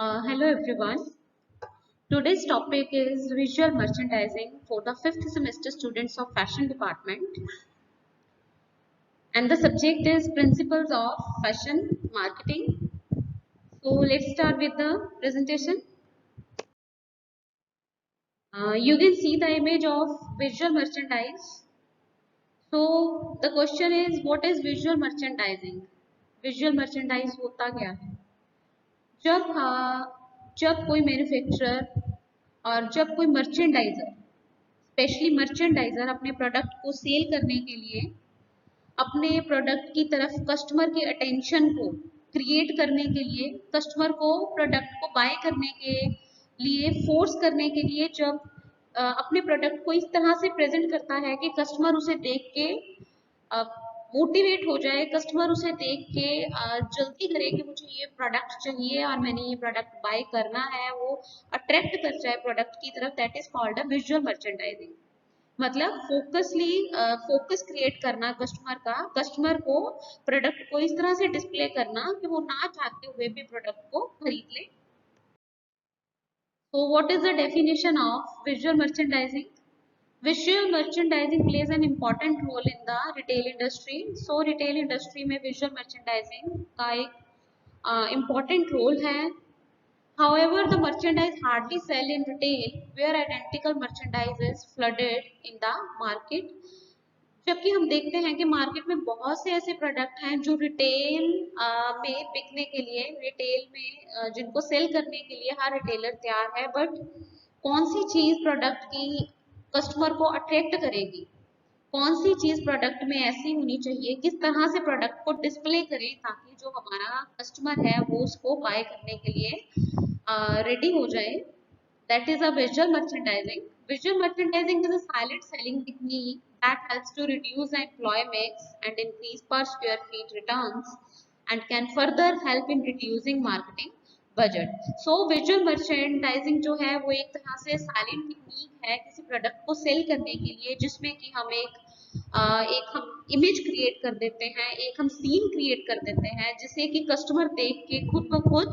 Hello everyone. Today's topic is visual merchandising for the fifth semester students of fashion department, and the subject is principles of fashion marketing. So let's start with the presentation. You can see the image of visual merchandise. So the question is, what is visual merchandising? Visual merchandise होता क्या है? जब जब कोई manufacturer और जब कोई merchandiser specially merchandiser अपने प्रोडक्ट को सेल करने के लिए अपने प्रोडक्ट की तरफ कस्टमर के अटेंशन को क्रिएट करने के लिए कस्टमर को प्रोडक्ट को बाय करने के लिए फोर्स करने के लिए जब अपने प्रोडक्ट को इस तरह से प्रेजेंट करता है कि कस्टमर उसे देख के मोटिवेट हो जाए, कस्टमर उसे देख के जल्दी करे कि मुझे ये प्रोडक्ट चाहिए और मैंने ये प्रोडक्ट बाय करना है, वो अट्रैक्ट कर जाए प्रोडक्ट की तरफ, that is called a visual merchandising. मतलब फोकस क्रिएट करना कस्टमर का, कस्टमर को प्रोडक्ट को इस तरह से डिस्प्ले करना कि वो ना चाहते हुए भी प्रोडक्ट को खरीद ले। So what is the definition of visual merchandising? Visual merchandising plays an important role in the retail industry. So retail industry में visual merchandising का एक important role है. However, the merchandise hardly sell in retail, where identical merchandise is flooded in the market. जबकि हम देखते हैं कि market में बहुत से ऐसे प्रोडक्ट हैं जो रिटेल में बिकने के लिए, रिटेल में जिनको सेल करने के लिए हर रिटेलर तैयार है, बट कौन सी चीज प्रोडक्ट की कस्टमर को अट्रैक्ट करेगी, कौन सी चीज प्रोडक्ट में ऐसी होनी चाहिए, किस तरह से प्रोडक्ट को डिस्प्ले करें ताकि जो हमारा कस्टमर है वो उसको बाय करने के लिए रेडी हो जाए, that is a visual merchandising. Visual merchandising is a silent selling technique that helps to reduce the employee mix and increase per square feet returns and can further help in reducing marketing budget. So visual merchandising जो है वो एक तरह से silent technique है किसी product को cell करने के लिए, जिसमें कि हम एक हम इमेज क्रिएट कर देते हैं, एक हम सीन क्रिएट कर देते हैं, जिससे कि कस्टमर देख के खुद ब खुद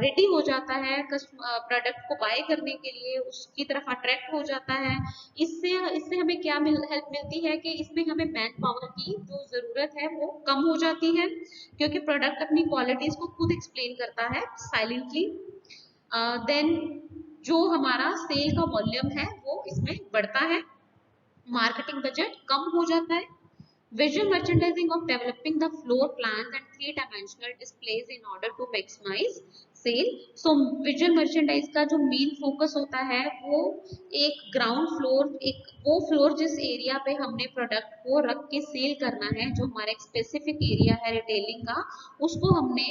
रेडी हो जाता है, प्रोडक्ट को बाय करने के लिए उसकी तरफ अट्रैक्ट हो जाता है। इससे इससे हमें क्या हेल्प मिलती है कि इसमें हमें मैन पावर की जो जरूरत है वो कम हो जाती है, क्योंकि प्रोडक्ट अपनी क्वालिटीज को खुद एक्सप्लेन करता है साइलेंटली। देन जो हमारा सेल का वॉल्यूम है वो इसमें बढ़ता है, मार्केटिंग बजट कम हो जाता है। Visual merchandising of developing the floor plans and three-dimensional displays in order to maximize sale. So visual merchandise का जो मेन फोकस होता है वो एक ग्राउंड फ्लोर, एक वो फ्लोर जिस एरिया पे हमने प्रोडक्ट को रख के सेल करना है, जो हमारा एक स्पेसिफिक एरिया है रिटेलिंग का, उसको हमने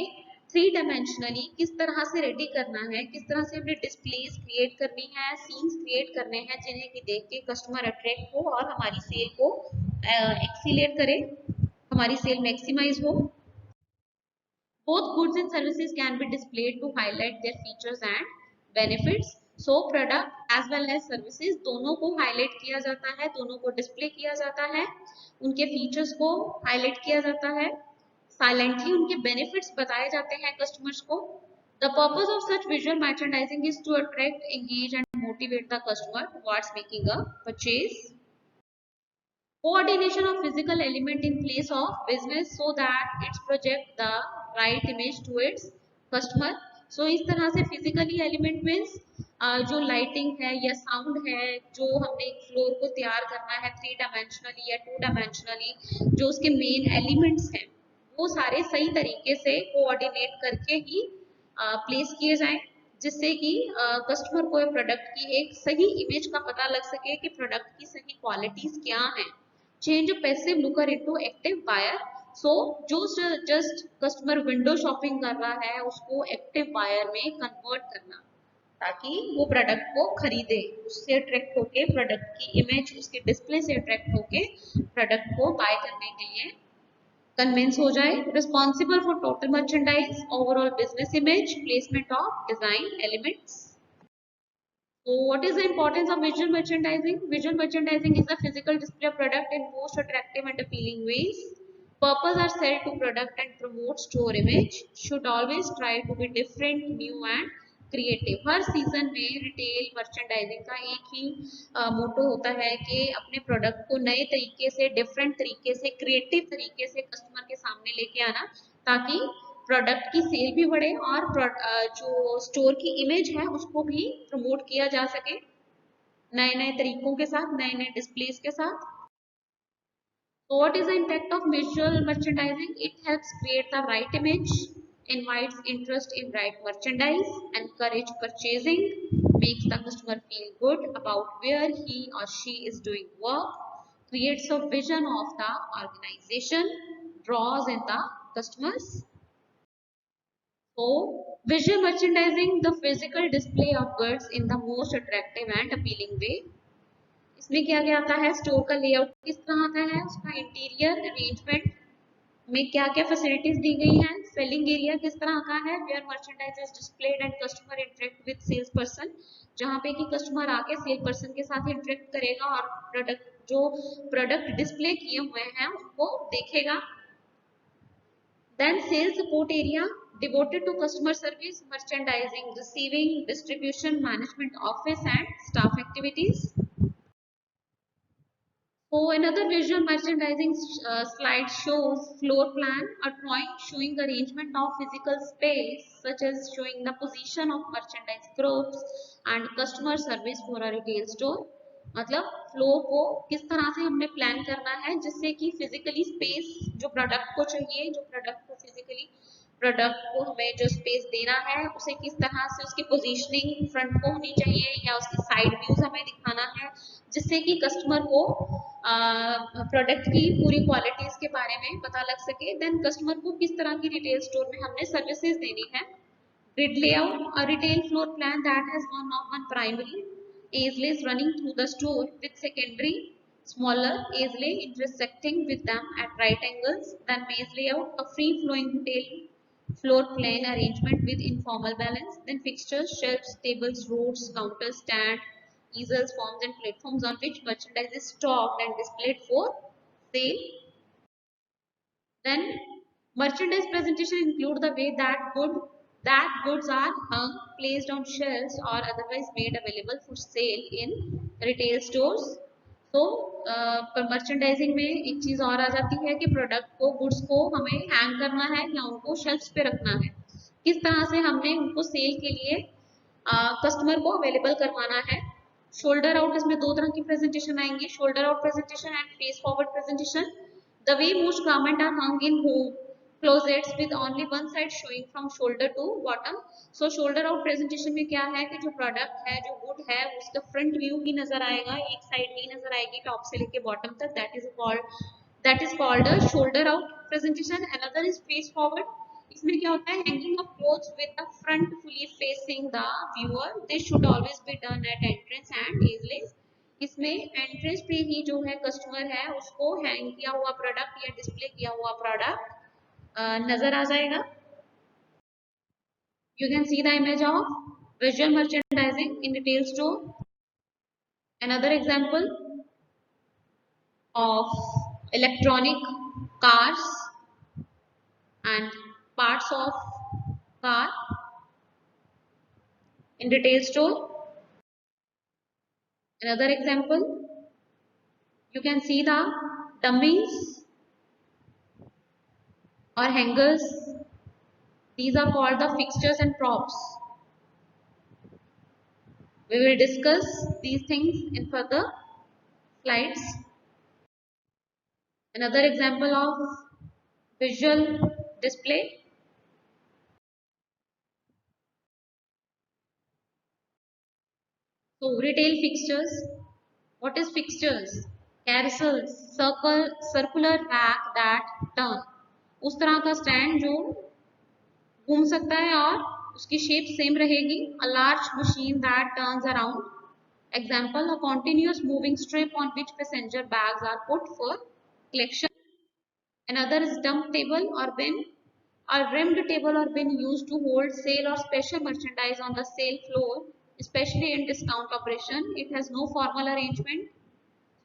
थ्री डायमेंशनली किस तरह से रेडी करना है, किस तरह से हमने डिस्प्लेस क्रिएट करनी है, सीन्स क्रिएट करने हैं, जिन्हें कि देख के कस्टमर अट्रैक्ट हो और हमारी सेल को एक्सीलेट करे, हमारी सेल मैक्सिमाइज हो। Both goods and services can be displayed to highlight their features and benefits. So product as well as services दोनों को हाईलाइट किया जाता है, दोनों को डिस्प्ले किया जाता है, उनके फीचर्स को हाईलाइट किया जाता है, साइलेंटली उनके बेनिफिट्स बताए जाते हैं कस्टमर्स को। The purpose of such visual merchandising is to attract, engage and motivate the customer towards making a purchase. Coordination of physical element in place of business so that it project the right image to its customer. So इस तरह से physically element means जो lighting है या sound है, जो हमने एक floor को तैयार करना है थ्री डायमेंशनली या टू डायमेंशनली, जो उसके main elements हैं वो सारे सही तरीके से कोऑर्डिनेट करके ही प्लेस किए जाएं, जिससे कि कस्टमर को प्रोडक्ट की एक सही इमेज का पता लग सके कि प्रोडक्ट की सही क्वालिटीज क्या हैं। Change passive looker into active buyer. So जो जस्ट कस्टमर विंडो शॉपिंग कर रहा है उसको एक्टिव बायर में कन्वर्ट करना, ताकि वो प्रोडक्ट को खरीदे, उससे अट्रैक्ट होके प्रोडक्ट की इमेज उसके डिस्प्ले से अट्रैक्ट होके प्रोडक्ट को बाय करने के लिए कन्विंस हो जाए। Responsible for total merchandise, overall business image, placement of design elements. So what is the importance of visual merchandising? Visual merchandising is a physical display of product in most attractive and appealing ways. Purpose are said to product and promote store image. Should always try to be different, new and creative. Her season में retail merchandising का एक ही मोटो होता है कि अपने product को नए तरीके से, डिफरेंट तरीके से, क्रिएटिव तरीके से कस्टमर के सामने लेके आना, ताकि प्रोडक्ट की सेल भी बढ़े और जो स्टोर की इमेज है उसको भी प्रमोट किया जा सके नए नए तरीकों के साथ, नए नए डिस्प्लेस के साथ. So what is the impact of visual merchandising? It helps create the right image, invites interest in right merchandise, encourage purchasing, makes the customer feel good about where he or she is doing work, creates a vision of the organization, draws in the customers. So visual merchandising, the physical display of goods in the most attractive and appealing way. इसमें क्या क्या आता है, store का layout किस तरह आता है, उसका इंटीरियर अरेंजमेंट में क्या क्या फैसिलिटीज दी गई हैं, सेलिंग एरिया किस तरह का है, where merchandise is displayed and customer interact with sales person, जहाँ पे कि कस्टमर आके सेल पर्सन के साथ इंटरेक्ट करेगा और प्रोडक्ट डिस्प्ले किए हुए हैं उसको देखेगा. Then sales support area devoted to customer service, merchandising, receiving, distribution, management office and staff activities. So another visual merchandising slide shows floor plan, a drawing showing arrangement of physical space, such as showing the position of merchandise groups and customer service for a retail store. मतलब flow को किस तरह से हमने plan करना है जिससे कि फिजिकली स्पेस जो प्रोडक्ट को चाहिए, जो प्रोडक्ट को फिजिकली प्रोडक्ट को हमें जो स्पेस देना है उसे किस तरह से उसकी पोजीशनिंग फ्रंट को होनी चाहिए या उसकी साइड व्यूज हमें दिखाना है जिससे कि कस्टमर को प्रोडक्ट की पूरी क्वालिटीज के बारे में पता लग सके. देन कस्टमर को किस तरह की रिटेल स्टोर में हमने सर्विसेज देनी है. Grid layout, a retail floor plan that has one primary aisles running through the store with secondary smaller aisle intersecting with them at right angles. Then maze layout, a free flowing retail floor plan arrangement with informal balance. Then fixtures, shelves, tables, rows, counters, stand, easels, forms and platforms on which merchandise is stocked and displayed for sale. Then merchandise presentation include the way that goods are hung, placed on shelves or otherwise made available for sale in retail stores. तो merchandising में एक चीज और आ जाती है कि product को, goods को हमें हैंग करना है या उनको शेल्फ्स पे रखना है, किस तरह से हमने उनको सेल के लिए कस्टमर को अवेलेबल करवाना है. शोल्डर आउट, इसमें दो तरह की प्रेजेंटेशन आएंगी, shoulder out presentation and face forward presentation. The way most garments are hung in home closets with only one side showing from shoulder to bottom. So shoulder out presentation में क्या है कि जो प्रोडक्ट है, जो good है, उसका front view ही नजर आएगा, एक साइड ही नजर आएगी टॉप से लेके बॉटम तक. That is called a shoulder out presentation. Another is face forward. इसमें क्या होता है, hanging of clothes with the front fully facing the viewer. This should always be done at entrance and aisles. इसमें entrance पे ही जो है customer है उसको हैंग किया हुआ प्रोडक्ट या डिस्प्ले किया हुआ प्रोडक्ट नजर आ जाएगा. You can see the image of visual merchandising in retail store. Another example of electronic cars and parts of car in retail store. Another example, you can see the dummies or hangers. These are called the fixtures and props. We will discuss these things in further slides. Another example of visual display. So retail fixtures. What is fixtures? Carousels, circular rack that turn. उस तरह का stand जो घूम सकता है और उसकी shape same रहेगी. A large machine that turns around. Example, a continuous moving strip on which passenger bags are put for collection. Another is dump table or bin. A rimmed table or bin used to hold sale or special merchandise on the sale floor, especially in discount operation. It has no formal arrangement.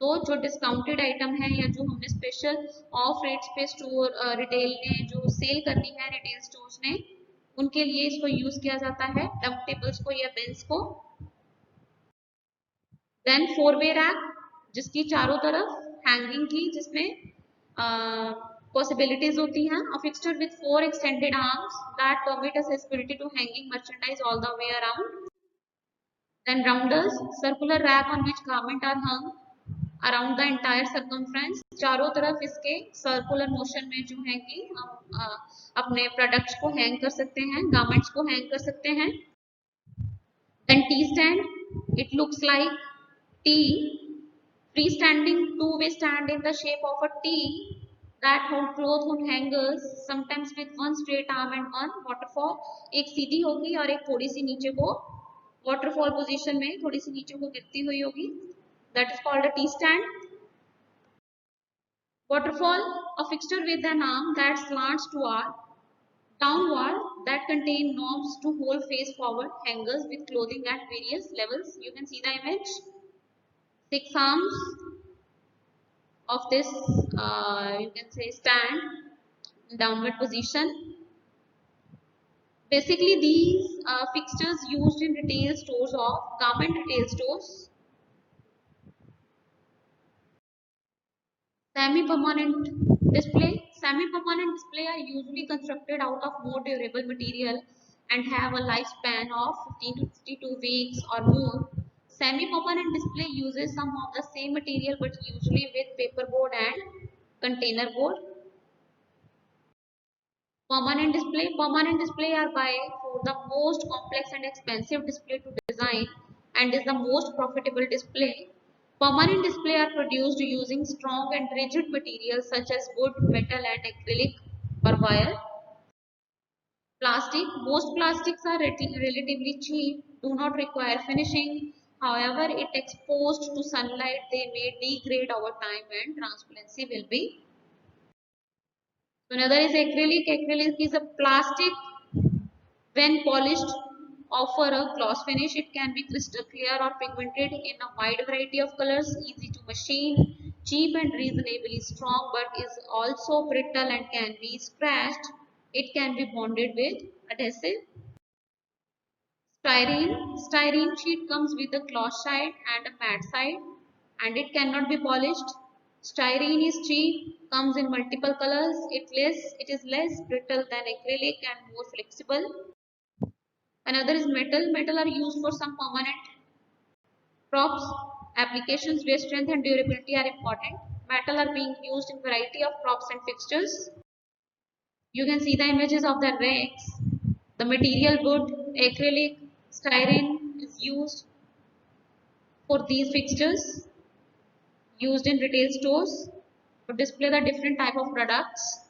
तो जो discounted item है या जो हमने special of rates पे store retail ने जो cell करनी है रिटेल स्टोर्स ने, उनके लिए इसको यूज किया जाता है, डंप टेबल्स को या बिन्स को। देन 4-वे रैक, जिसकी चारों तरफ हैंगिंग की, जिसमें पॉसिबिलिटीज होती हैं। A fixture with 4 extended arms that permit accessibility to hanging merchandise all the way around. Then rounders, circular rack on which garment are hung around the entire circumference, चारों तरफ इसके सर्कुलर मोशन में जो है कि हम अपने प्रोडक्ट्स को हैंग कर सकते हैं, गारमेंट्स को हैंग कर सकते हैं। Then T stand, it looks like T, freestanding two-way stand in the shape of a T that hold cloth on hangers, sometimes with one straight arm and one waterfall. एक सीधी होगी और एक थोड़ी सी नीचे को waterfall पोजीशन में थोड़ी सी नीचे को गिरती हुई होगी, that is called a T stand. Waterfall, a fixture with an arm that slants downward that contain knobs to hold face forward hangers with clothing at various levels. You can see the image. 6 arms of this, you can say, stand in downward position. Basically, these fixtures used in retail stores of garment retail stores. Semi-permanent display. Semi-permanent display are usually constructed out of more durable material and have a lifespan of 15 to 52 weeks or more. Semi-permanent display uses some of the same material but usually with paperboard and container board. Permanent display. Permanent display are by for the most complex and expensive display to design and is the most profitable display. Permanent display are produced using strong and rigid materials such as wood, metal and acrylic or wire. Plastic. Most plastics are relatively cheap, do not require finishing. However, if exposed to sunlight, they may degrade over time and transparency will be. So another is acrylic. Acrylic is a plastic when polished offer a gloss finish. It can be crystal clear or pigmented in a wide variety of colors, easy to machine, cheap and reasonably strong, but is also brittle and can be scratched. It can be bonded with adhesive. Styrene. Styrene sheet comes with a gloss side and a matte side and it cannot be polished. Styrene is cheap, comes in multiple colors. It is less brittle than acrylic and more flexible. Another is metal. Metal are used for some permanent props applications where strength and durability are important. Metal are being used in variety of props and fixtures. You can see the images of the racks. The material wood, acrylic, styrene is used for these fixtures used in retail stores to display the different type of products.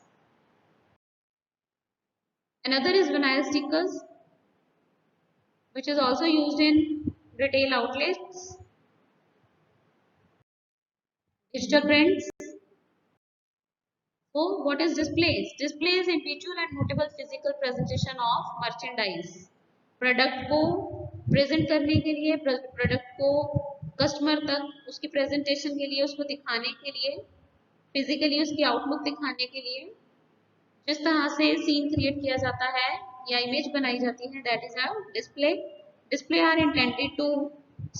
Another is vinyl stickers, which is also used in retail outlets. Digital prints. So, what is displays? Displays a visual and notable physical presentation of merchandise. Product को present करने के लिए, product को customer तक उसकी presentation के लिए, उसको दिखाने के लिए, फिजिकली उसकी आउटलुक दिखाने के लिए जिस तरह से सीन क्रिएट किया जाता है या इमेज बनाई जाती है, that is a display. Display are intended to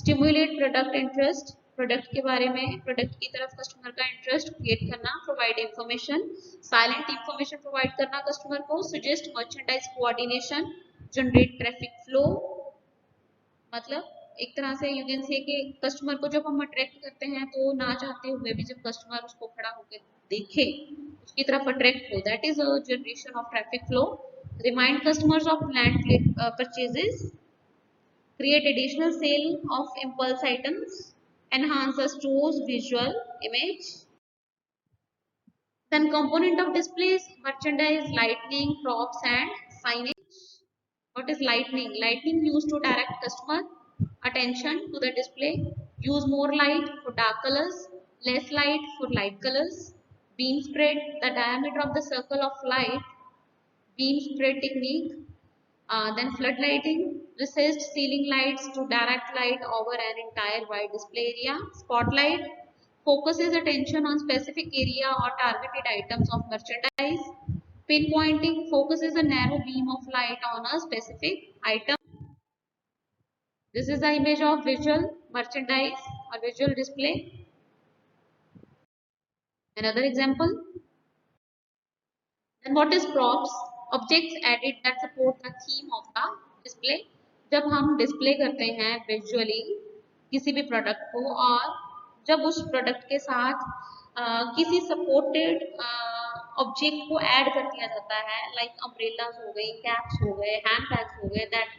stimulate product interest. Product के बारे में, प्रोडक्ट की तरफ कस्टमर का इंटरेस्ट क्रिएट करना. Provide information, silent information provide करना कस्टमर को. Suggest merchandise coordination, generate traffic flow. मतलब एक तरह से यू कैन से कि कस्टमर को जब हम अट्रैक्ट करते हैं तो ना चाहते हुए भी जब कस्टमर उसको खड़ा होकर देखे, उसकी तरफ अट्रैक्ट हो, that is a generation of traffic flow. Remind customers of planned purchases, create additional sale of impulse items, enhance the store's visual image. Then component of displays, merchandise, lighting, props and signage. What is lighting? Lighting used to direct customer attention to the display. Use more light for dark colors, less light for light colors. Beam spread, the diameter of the circle of light. Beam spread technique. Then floodlighting, recessed ceiling lights to direct light over an entire wide display area. Spotlight, focuses attention on specific area or targeted items of merchandise. Pinpointing focuses a narrow beam of light on a specific item. This is the image of visual merchandise or visual display. Another example. And what is props? Objects added that support the theme of the display. जब हम display करते हैं visually किसी भी product को और जब उस प्रोडक्ट के साथ किसी सपोर्टेड ऑब्जेक्ट को ऐड कर दिया जाता है लाइक अम्ब्रेलास हो गई, कैप्स हो गए, हैंड बैग्स हो गए, that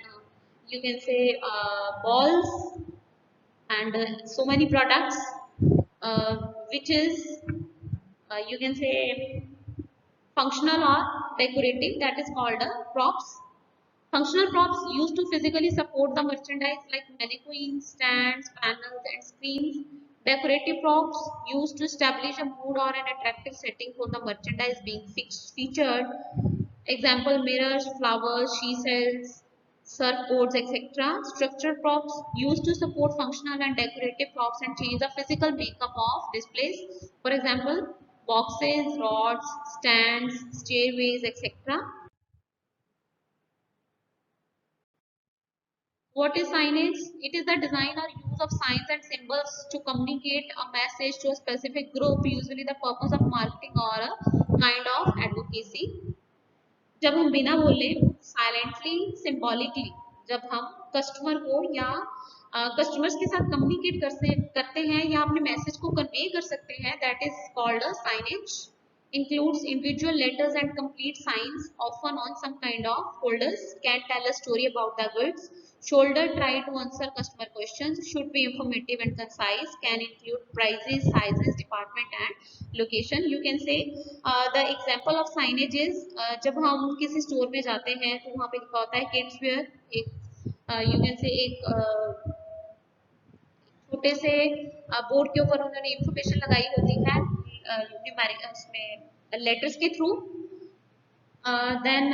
you can say balls and so many products which is you can say functional or decorative, that is called props. Functional props used to physically support the merchandise like mannequins, stands, panels and screens. Decorative props used to establish a mood or an attractive setting for the merchandise being featured. Example: mirrors, flowers, she cells, surfboards, etc. Structural props used to support functional and decorative props and change the physical makeup of displays. For example, boxes, rods, stands, stairways, etc. What is signage? It is the design or use of signs and symbols to communicate a message to a specific group, usually the purpose of marketing or a kind of advocacy. जब हम बिना बोले silently symbolically जब हम customer को या customers के साथ कम्युनिकेट करते हैं या अपने मैसेज को कन्वे कर सकते हैं, that is called a signage. Includes individual letters and complete signs, often on some kind of folders. Can tell a story about the goods. Shoulder try to answer customer questions. Should be informative and concise. Can include prices, sizes, department and location. You can say the example of signage is जब हम किसी store में जाते हैं तो वहाँ पे लिखा होता है किड्स वेयर. एक यू कैन से एक छोटे से बोर्ड के ऊपर उन्होंने इंफॉर्मेशन लगाई होती है न्यूमेरिक उसमें लेटर्स के through. Then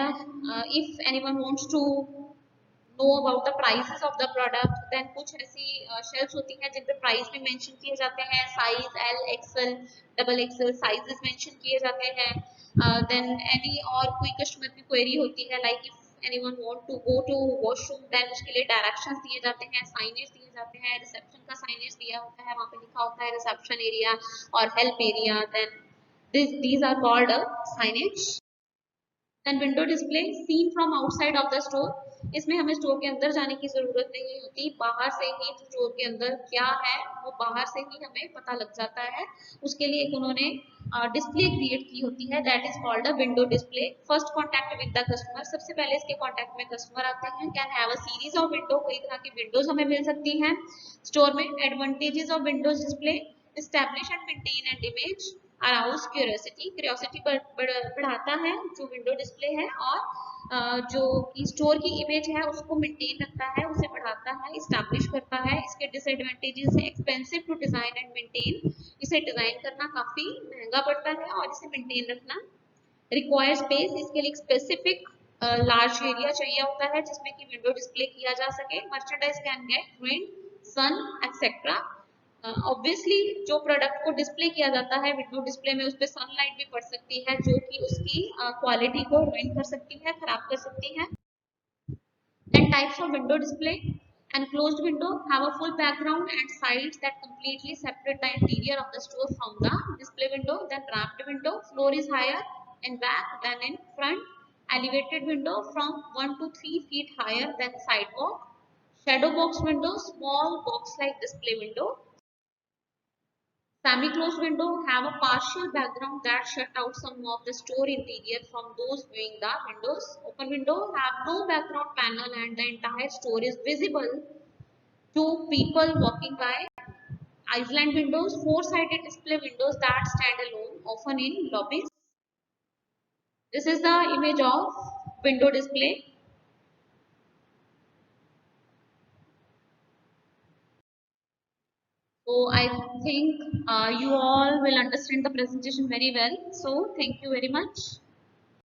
if anyone wants to know about the prices of the product, then कुछ ऐसी shelves होती हैं जिन पे प्राइस भी मेंशन किए जाते हैं, size L XL double XL sizes mention किए जाते हैं. then any और कोई कस्टमर की क्वेरी होती है like if anyone want to go to washroom, then उसके लिए डायरेक्शंस दिए जाते हैं, साइनेज दिए जाते हैं. रिसेप्शन का साइनेज दिया होता है, वहाँ पे लिखा होता है रिसेप्शन एरिया और help area. then these are called signage. Then window display seen from outside of the store. इसमें हमें स्टोर के अंदर जाने की जरूरत नहीं होती, बाहर से ही स्टोर के अंदर क्या है वो बाहर से ही हमें पता लग जाता है. उसके लिए एक उन्होंने डिस्प्ले क्रिएट की होती है, that is called a window display. First contact with the customer, सबसे पहले इसके कॉन्टैक्ट में कस्टमर आते हैं. Can have a series of window, कई तरह की विंडोज हमें मिल सकती हैं स्टोर में. Advantages of Windows display: establish and maintain and image, arouse curiosity, curiosity बढ़ाता है जो विंडो डिस्प्ले है, और जो स्टोर की इमेज है उसको मेंटेन रखता है, उसे बढ़ाता है, इस्टेब्लिश करता है. इसके डिसएडवांटेजेस है expensive to design and maintain, इसे डिजाइन करना काफी महंगा पड़ता है और इसे मेंटेन रखना. रिक्वायर स्पेस, इसके लिए स्पेसिफिक लार्ज एरिया चाहिए होता है जिसमें कि विंडो डिस्प्ले किया जा सके. Merchandise can get wind, sun etcetera. Obviously जो प्रोडक्ट को डिस्प्ले किया जाता है विंडो डिस्प्ले में उस पर सनलाइट भी पड़ सकती है जो कि उसकी क्वालिटी को रुइन कर सकती है, खराब कर सकती है. Then types of window display. Enclosed window have a full background and sides that completely separate the interior of the store from the display window. Then ramped window, floor is higher in back than in front. Elevated window from 1 to 3 feet higher than sidewalk. Shadow box window, small box like display window. Semi-closed window have a partial background that shut out some of the store interior from those viewing the windows. Open window have no background panel and the entire store is visible to people walking by. Island windows, four-sided display windows that stand alone, often in lobbies. This is the image of window display. So I think you all will understand the presentation very well. So thank you very much.